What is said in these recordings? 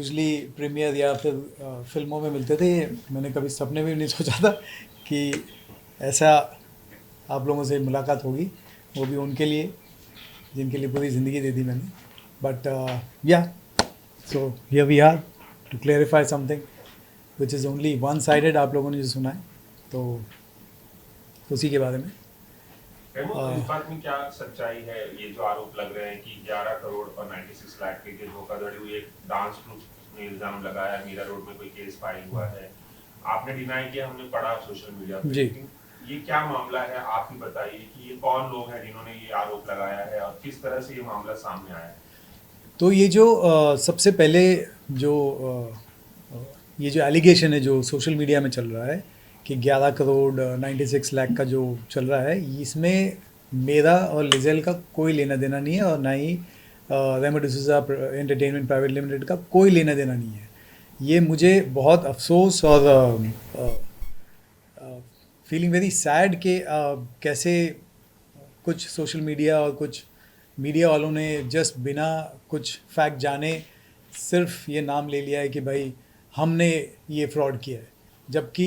Usually premiere या फिर फिल्मों में मिलते थे। मैंने कभी सपने में भी नहीं सोचा था कि ऐसा आप लोगों से मुलाकात होगी, वो भी उनके लिए जिनके लिए पूरी ज़िंदगी दे दी मैंने। But yeah so here we are to clarify something which is only one sided. आप लोगों ने जो सुना है तो उसी के बारे में। रेमो, इस बात में क्या सच्चाई है? ये जो आरोप लग रहे हैं कि 11 करोड़ और 96 लाख के धोखाधड़ी हुई, एक डांस ग्रुप में इल्जाम लगाया, मीरा रोड में कोई केस फाइल हुआ है, आपने डिनाई किया, हमने पढ़ा सोशल मीडिया पे, जी, लेकिन ये क्या मामला है? आप ही बताइए कि ये कौन लोग हैं जिन्होंने ये आरोप लगाया है और किस तरह से ये मामला सामने आया है? तो ये जो सबसे पहले जो ये जो एलिगेशन है जो सोशल मीडिया में चल रहा है कि 11 करोड़ 96 लाख का जो चल रहा है, इसमें मेरा और लिजेल का कोई लेना देना नहीं है, और ना ही रेमो डिसूजा एंटरटेनमेंट प्राइवेट लिमिटेड का कोई लेना देना नहीं है। ये मुझे बहुत अफसोस और फीलिंग वेरी सैड कि कैसे कुछ सोशल मीडिया और कुछ मीडिया वालों ने जस्ट बिना कुछ फैक्ट जाने सिर्फ ये नाम ले लिया है कि भाई हमने ये फ्रॉड किया है। जबकि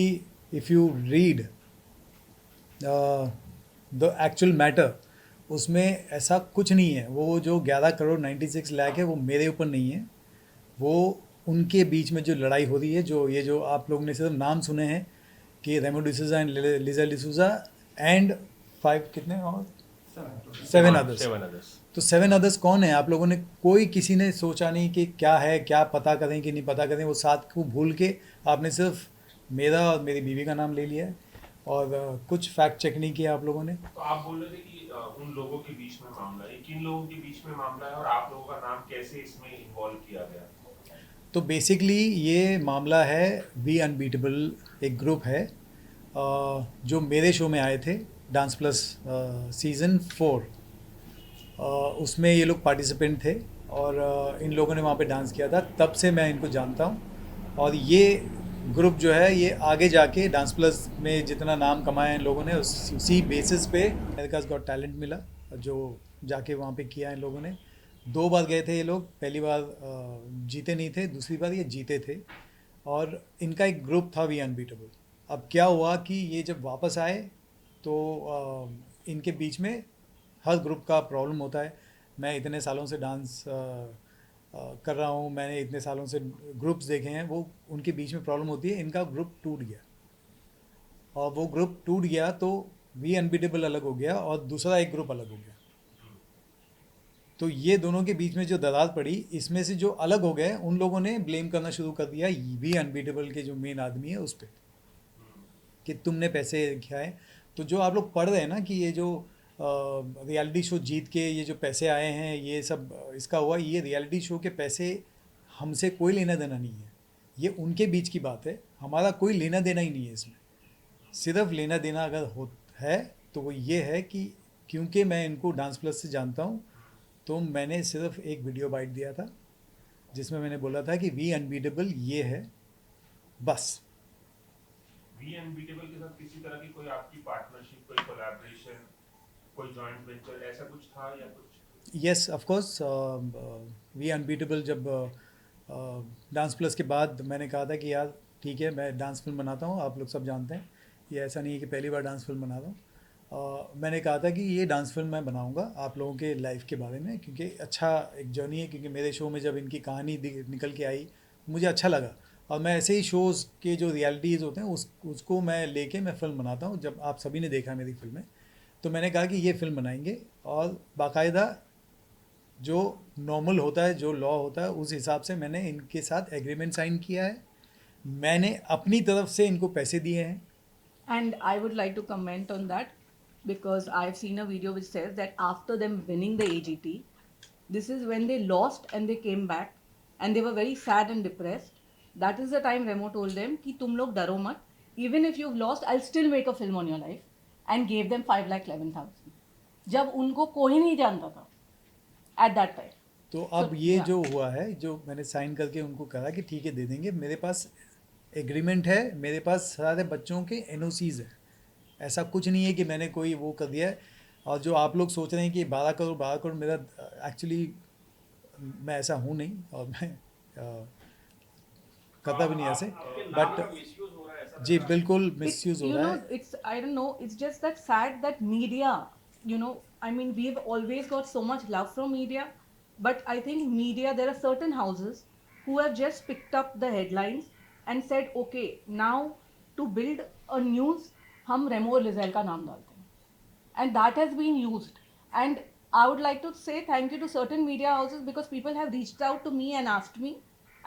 if you read the actual matter, उसमें ऐसा कुछ नहीं है। वो जो 11 करोड़ 96 लाख है वो मेरे ऊपर नहीं है, वो उनके बीच में जो लड़ाई हो रही है, जो ये जो आप लोगों ने सिर्फ नाम सुने हैं कि रेमो डिसूजा एंड लिजा डिसूजा एंड 5 कितने और 7 अदर्स। Seven others. तो 7 अदर्स कौन है? आप लोगों ने कोई किसी ने सोचा नहीं कि क्या है, क्या पता करें कि नहीं पता करें। वो साथ को भूल के आपने सिर्फ मेरा और मेरी बीवी का नाम ले लिया है, और कुछ फैक्ट चेक नहीं किया आप लोगों ने। तो आप बोल रहे थे कि उन लोगों के बीच में मामला है, किन लोगों के बीच में मामला है और आप लोगों का नाम कैसे इसमें इन्वॉल्व किया गया? तो बेसिकली ये मामला है वी अनबीटेबल, एक ग्रुप है जो मेरे शो में आए थे डांस प्लस सीज़न 4। उसमें ये लोग पार्टिसिपेंट थे, और इन लोगों ने वहाँ पे डांस किया था। तब से मैं इनको जानता हूँ, और ये ग्रुप जो है ये आगे जाके डांस प्लस में जितना नाम कमाया इन लोगों ने उसी बेसिस पे अमेरिकाज़ गॉट टैलेंट मिला, जो जाके वहाँ पे किया इन लोगों ने। 2 बार गए थे ये लोग, पहली बार जीते नहीं थे, दूसरी बार ये जीते थे। और इनका एक ग्रुप था वी अनबीटेबल। अब क्या हुआ कि ये जब वापस आए तो इनके बीच में हर ग्रुप का प्रॉब्लम होता है। मैं इतने सालों से डांस कर रहा हूँ, मैंने इतने सालों से ग्रुप्स देखे हैं, वो उनके बीच में प्रॉब्लम होती है। इनका ग्रुप टूट गया, और वो ग्रुप टूट गया तो वी अनबीटेबल अलग हो गया और दूसरा एक ग्रुप अलग हो गया। तो ये दोनों के बीच में जो दरार पड़ी, इसमें से जो अलग हो गए उन लोगों ने ब्लेम करना शुरू कर दिया वी अनबीटेबल के जो मेन आदमी है उस पर, कि तुमने पैसे खाए। तो जो आप लोग पढ़ रहे हैं ना कि ये जो रियलिटी शो जीत के ये जो पैसे आए हैं, ये सब इसका हुआ, ये रियलिटी शो के पैसे हमसे कोई लेना देना नहीं है। ये उनके बीच की बात है, हमारा कोई लेना देना ही नहीं है इसमें। सिर्फ लेना देना अगर हो है तो वो ये है कि क्योंकि मैं इनको डांस प्लस से जानता हूँ, तो मैंने सिर्फ एक वीडियो बाइट दिया था जिसमें मैंने बोला था कि वी अनबीटेबल ये है, बस। वी अनबीटेबल के साथ किसी तरह की कोई आपकी पार्टनरशिप, कोई कोलैबोरेशन, कोई जॉइंट वेंचर ऐसा कुछ था या कुछ? Yes of course, we unbeatable जब डांस प्लस के बाद मैंने कहा था कि यार ठीक है, मैं डांस फिल्म बनाता हूँ, आप लोग सब जानते हैं, ये ऐसा नहीं है कि पहली बार डांस फिल्म बना रहा हूँ। मैंने कहा था कि ये डांस फिल्म मैं बनाऊँगा आप लोगों के लाइफ के बारे में, क्योंकि अच्छा एक जर्नी है। क्योंकि मेरे शो में जब इनकी कहानी निकल के आई, मुझे अच्छा लगा। और मैं ऐसे ही शोज़ के जो रियलिटीज़ होते हैं उसको मैं लेके मैं फ़िल्म बनाता हूँ। जब आप सभी ने देखा मेरी फ़िल्में, तो मैंने कहा कि ये फ़िल्म बनाएंगे, और बाकायदा जो नॉर्मल होता है, जो लॉ होता है, उस हिसाब से मैंने इनके साथ एग्रीमेंट साइन किया है। मैंने अपनी तरफ से इनको पैसे दिए हैं। And I would like to comment on that because I've seen a video which says that after them winning the AGT, this is when they lost and they came back and they were very sad and depressed. That is the time Remo told them कि तुम लोग डरो मत, even if you've lost, I'll still make a film on your life, and gave them 5,11,000. जब उनको कोई नहीं जानता था at that time. तो So अब ये yeah. जो हुआ है, जो मैंने साइन करके उनको कहा कि ठीक है दे देंगे, मेरे पास एग्रीमेंट है, मेरे पास सारे बच्चों के एनओसीज है। ऐसा कुछ नहीं है कि मैंने कोई वो कर दिया है। और जो आप लोग सोच रहे हैं कि 12 करोड़ मेरा, एक्चुअली मैं ऐसा हूँ नहीं। और मैं करता भी नहीं ऐसे, बट जी बिल्कुल मिसयूज़ हो you रहा know, है. it's, I don't know, it's just that sad that media, you know, I mean, we've always got so much love from media, but I think media, there are certain houses who have just picked up the headlines and said, okay, now to build a news, हम रेमो Liesel का नाम डालते हैं, and that has been used. And I would like to say thank you to certain media houses because people have reached out to me and asked me,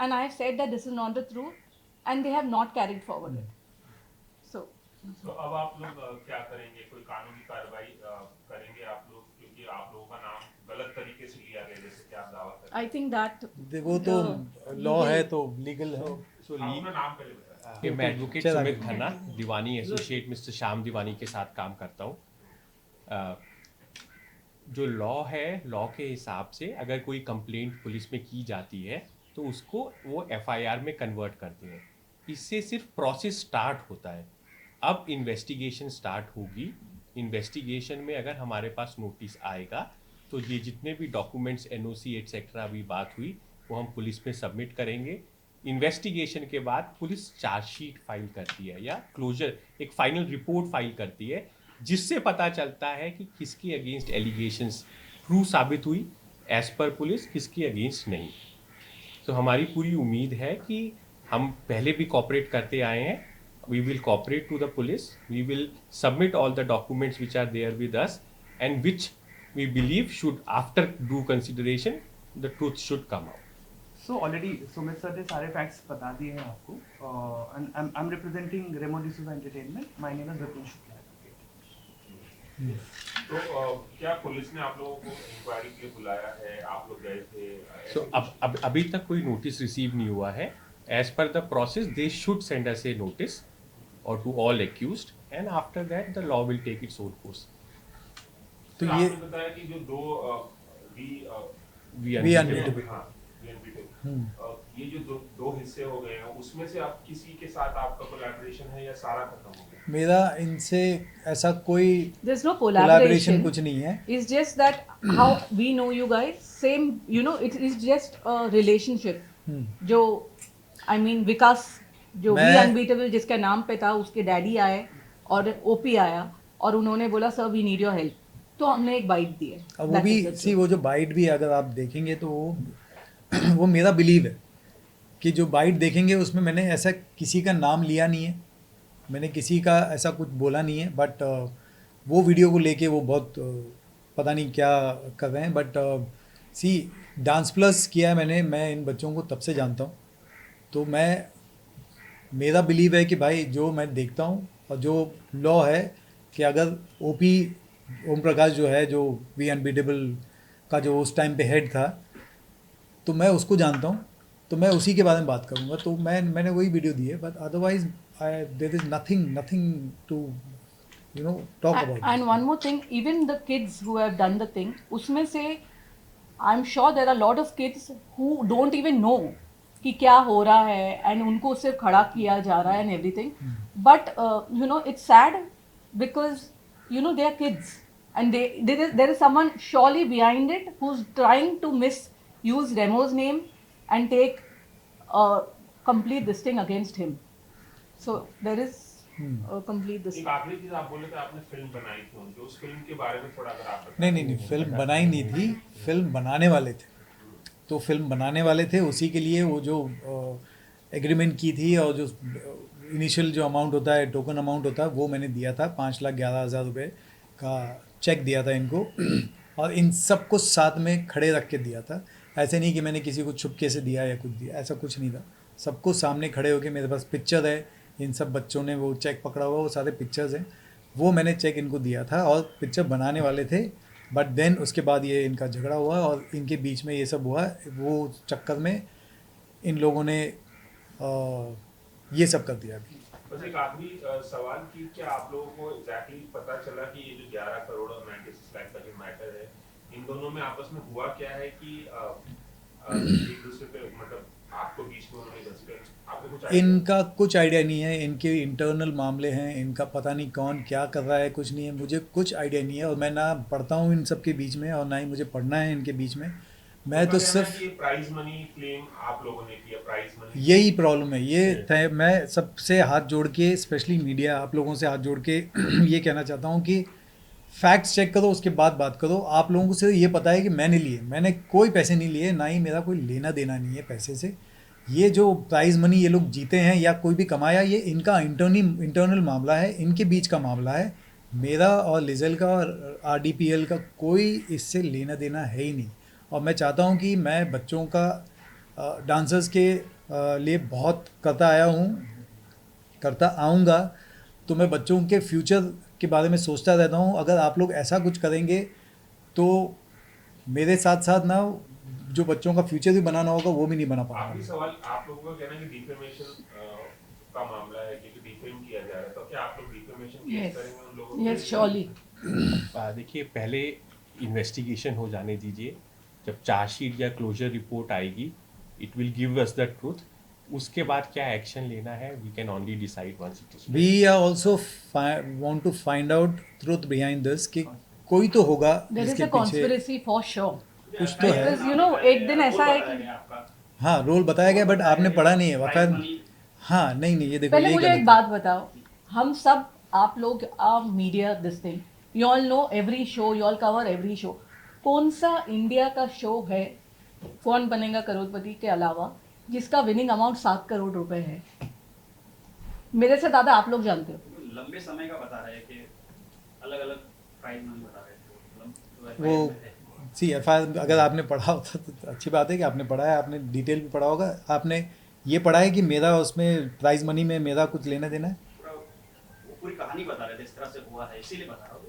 and I have said that this is not the truth, and they have not carried forward it. So तो अब आप लोग क्या करेंगे, कोई कानूनी कार्रवाई करेंगे आप लोग, क्योंकि आप लोगों का नाम गलत तरीके से लिया गया जैसे कि आप दावा कर रहे I think that वो तो the लॉ legal- है तो लीगल है. So हैं। आप अपना नाम पहले बताएं। कि मैं एडवोकेट चला सुमित गया। खन्ना दीवानी एसोसिएट मिस्टर श्याम दीवानी के साथ काम करता हूँ। जो लॉ है, लॉ के हिसाब से अगर कोई कंप्लेंट पुलिस में की जाती है तो उसको वो एफआईआर में कन्वर्ट करते हैं। इससे सिर्फ प्रोसेस स्टार्ट होता है। अब इन्वेस्टिगेशन स्टार्ट होगी। इन्वेस्टिगेशन में अगर हमारे पास नोटिस आएगा तो ये जितने भी डॉक्यूमेंट्स एनओसी एटसेट्रा अभी बात हुई वो हम पुलिस में सबमिट करेंगे। इन्वेस्टिगेशन के बाद पुलिस चार्जशीट फाइल करती है या क्लोजर एक फाइनल रिपोर्ट फाइल करती है, जिससे पता चलता है कि किसके अगेंस्ट एलिगेशंस ट्रू साबित हुई एज पर पुलिस, किसके अगेंस्ट नहीं। तो हमारी पूरी उम्मीद है कि हम पहले भी कॉपरेट करते आए हैं। We will cooperate to the police, we will submit all the documents which are there with us and which we believe should after due consideration the truth should come out. So already Sumit sir ने सारे facts बता दिए हैं आपको। I am representing Remo D'Souza entertainment. My name is Vipin Shukla. तो क्या police ने आप लोगों को इंक्वायरी के लिए बुलाया है, आप लोग गए थे? सो अब अभी तक कोई नोटिस रिसीव नहीं हुआ है। As per the process they should send us a notice और to all accused and after that the law will take its own course. तो आपने ये बताया कि जो दो वी We are unbeatable. हाँ, ये जो दो हिस्से हो गए हैं उसमें से आप किसी के साथ आपका कोलैबोरेशन है या सारा खत्म हो गया? मेरा इनसे ऐसा कोई there's no कोलैबोरेशन collaboration. कुछ नहीं है. It's just that how we know you guys. Same, you know, it is just a relationship. जो I mean विकास जो भी मैं- अनबीटेबल जिसके नाम पे था, उसके डैडी आए और ओपी आया और उन्होंने बोला sir we need your help, तो हमने एक बाइट दी है। अब वो That भी is the सी truth. वो जो बाइट भी अगर आप देखेंगे तो वो मेरा बिलीव है कि जो बाइट देखेंगे उसमें मैंने ऐसा किसी का नाम लिया नहीं है, मैंने किसी का ऐसा कुछ बोला नहीं है, बट वो वीडियो को लेके वो बहुत पता नहीं क्या कर रहे हैं। बट सी डांस प्लस किया है मैंने, मैं इन बच्चों को तब से जानता हूँ, तो मेरा बिलीव है कि भाई जो मैं देखता हूँ और जो लॉ है कि अगर ओपी ओम प्रकाश जो है, जो वी अनबीटेबल का जो उस टाइम पे हेड था, तो मैं उसको जानता हूँ, तो मैं उसी के बारे में बात करूँगा। तो मैंने वही वीडियो दी है, but otherwise there is nothing to talk about. And one more thing, even the kids who have done the thing, उसमें से I'm sure there are a lot of kids who don't even know कि क्या हो रहा है and उनको सिर्फ खड़ा किया जा रहा है and everything. But you know, it's sad because you know they are kids and there is someone surely behind it who's trying to misuse Remo's name and take complete this thing against him. So there is complete this. एक आखिरी चीज आप बोले थे, आपने film बनाई थी उनकी, उस फिल्म के बारे में थोड़ा अगर आप नहीं, फिल्म बनाई नहीं थी, फिल्म बनाने वाले थे। तो फिल्म बनाने वाले थे, उसी के लिए वो जो एग्रीमेंट की थी और जो इनिशियल जो अमाउंट होता है, टोकन अमाउंट होता है, वो मैंने दिया था। 5,11,000 रुपये का चेक दिया था इनको और इन सबको साथ में खड़े रख के दिया था। ऐसे नहीं कि मैंने किसी को छुपके से दिया या कुछ दिया, ऐसा कुछ नहीं था। सबको सामने खड़े होके, मेरे पास पिक्चर है, इन सब बच्चों ने वो चेक पकड़ा हुआ, वो सारे पिक्चर्स हैं, वो मैंने चेक इनको दिया था और पिक्चर बनाने वाले थे। बट देन उसके बाद ये इनका झगड़ा हुआ और इनके बीच में ये सब हुआ, वो चक्कर में इन लोगों ने ये सब कर दिया। अभी बस एक आखिरी सवाल कि क्या आप लोगों को एग्जैक्टली पता चला कि ये जो 11 करोड़ और 96 लाख का जो मैटर है, इन दोनों में आपस में हुआ क्या है कि एक दूसरे पे मतलब आपको बीच में उन्होंने घुस गए? आपको कुछ idea? इनका कुछ आइडिया नहीं है, इनके इंटरनल मामले हैं, इनका पता नहीं कौन क्या कर रहा है, कुछ नहीं है, मुझे कुछ आइडिया नहीं है। और मैं ना पढ़ता हूँ इन सब के बीच में और ना ही मुझे पढ़ना है इनके बीच में। मैं तो सिर्फ प्राइज मनी क्लेम आप लोगों ने किया, प्राइज मनी यही प्रॉब्लम है ये मैं सबसे हाथ जोड़ के, स्पेशली मीडिया, आप लोगों से हाथ जोड़ के ये कहना चाहता हूँ कि फैक्ट्स चेक करो, उसके बाद बात करो। आप लोगों को सिर्फ ये पता है कि मैंने लिए, मैंने कोई पैसे नहीं लिए, ना ही मेरा कोई लेना देना नहीं है पैसे से। ये जो प्राइज़ मनी ये लोग जीते हैं या कोई भी कमाया, ये इनका इंटरनल मामला है, इनके बीच का मामला है। मेरा और लिजल का और RDPL का कोई इससे लेना देना है ही नहीं। और मैं चाहता हूँ कि मैं बच्चों का डांसर्स के लिए बहुत करता आया हूँ, करता आऊँगा, तो मैं बच्चों के फ्यूचर के बारे में सोचता रहता हूँ। अगर आप लोग ऐसा कुछ करेंगे तो मेरे साथ साथ ना जो बच्चों का फ्यूचर भी बनाना होगा वो भी नहीं बना आखिरी पाएगा। सवाल, आप लोगों का कहना है कि डिफेमेशन का मामला है क्योंकि डिफेम किया जा रहा है, तो क्या आप लोग डिफेमेशन केस Yes. करेंगे उन लोगों Yes, surely. देखिए, पहले इन्वेस्टिगेशन हो जाने दीजिए। जब चार्जशीट या क्लोजर रिपोर्ट आएगी, it will give us the truth. उसके बाद क्या एक्शन लेना है, we can only decide once it is. We are also want to find out truth behind this, कि कोई तो होगा There is जिसके a पीछे conspiracy for sure. कुछ तो है। Because you know, एक दिन ऐसा है कि हाँ, रोल बताया गया, बट आपने पढ़ा नहीं है वफाद। हाँ, नहीं नहीं, ये देखो पहले यही मुझे गलत एक है। बात बताओ, हम सब, आप लोग media, this thing, you all know every show, you all cover every show. कौन सा इंडिया का शो है कौन बनेगा करोड़पति के अलावा जिसका विनिंग अमाउंट 7 करोड़ रुपए है? मेरे से ज्यादा आप लोग जानते हो। लंबे समय का बता रहे हैं कि अलग अलग प्राइस मनी बता रहे थे वो सी FIR अगर आपने पढ़ा होता तो अच्छी बात है कि आपने पढ़ा है, आपने डिटेल भी पढ़ा होगा। आपने ये पढ़ा है कि मेरा उसमें प्राइज मनी में मेरा कुछ लेना देना है? वो पूरी कहानी बता रहे थे, इस तरह से हुआ है, इसीलिए बता रहा हूँ।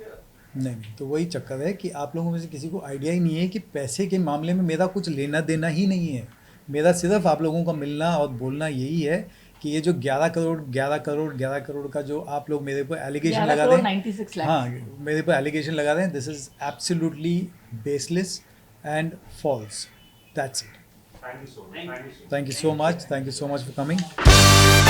नहीं, तो वही चक्कर है कि आप लोगों में से किसी को आइडिया ही नहीं है कि पैसे के मामले में मेरा कुछ लेना देना ही नहीं है। मेरा सिर्फ आप लोगों का मिलना और बोलना यही है कि ये जो 11 करोड़ का जो आप लोग मेरे ऊपर एलिगेशन 11 लगा करोड़ रहे हैं, 96 लाख। हाँ, मेरे ऊपर एलिगेशन लगा रहे हैं, this is absolutely baseless and false. That's it. Thank you so much, thank you so much. Thank you so much. Thank you so much for coming.